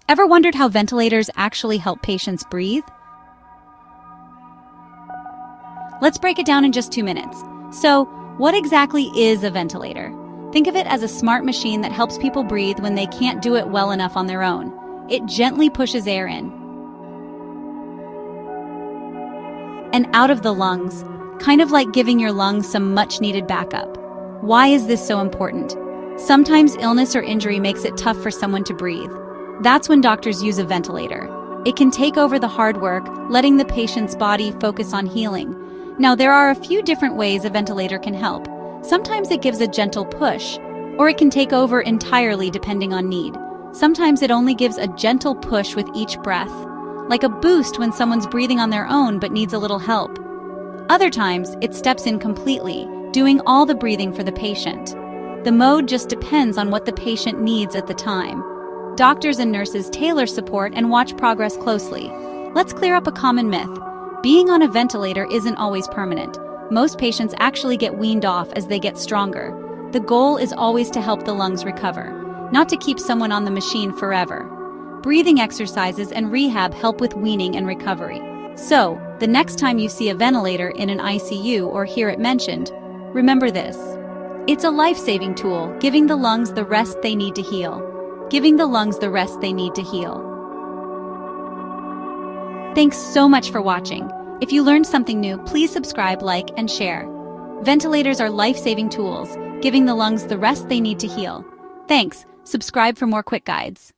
Ever wondered how ventilators actually help patients breathe? Let's break it down in just 2 minutes. So, what exactly is a ventilator? Think of it as a smart machine that helps people breathe when they can't do it well enough on their own. It gently pushes air in and out of the lungs, kind of like giving your lungs some much-needed backup. Why is this so important? Sometimes illness or injury makes it tough for someone to breathe. That's when doctors use a ventilator. It can take over the hard work, letting the patient's body focus on healing. Now, there are a few different ways a ventilator can help. Sometimes it gives a gentle push, or it can take over entirely depending on need. Sometimes it only gives a gentle push with each breath, like a boost when someone's breathing on their own but needs a little help. Other times, it steps in completely, doing all the breathing for the patient. The mode just depends on what the patient needs at the time. Doctors and nurses tailor support and watch progress closely. Let's clear up a common myth. Being on a ventilator isn't always permanent. Most patients actually get weaned off as they get stronger. The goal is always to help the lungs recover, not to keep someone on the machine forever. Breathing exercises and rehab help with weaning and recovery. So, the next time you see a ventilator in an ICU or hear it mentioned, remember this. It's a life-saving tool, giving the lungs the rest they need to heal. Giving the lungs the rest they need to heal. Thanks so much for watching. If you learned something new, please subscribe, like, and share. Ventilators are life-saving tools, giving the lungs the rest they need to heal. Thanks. Subscribe for more quick guides.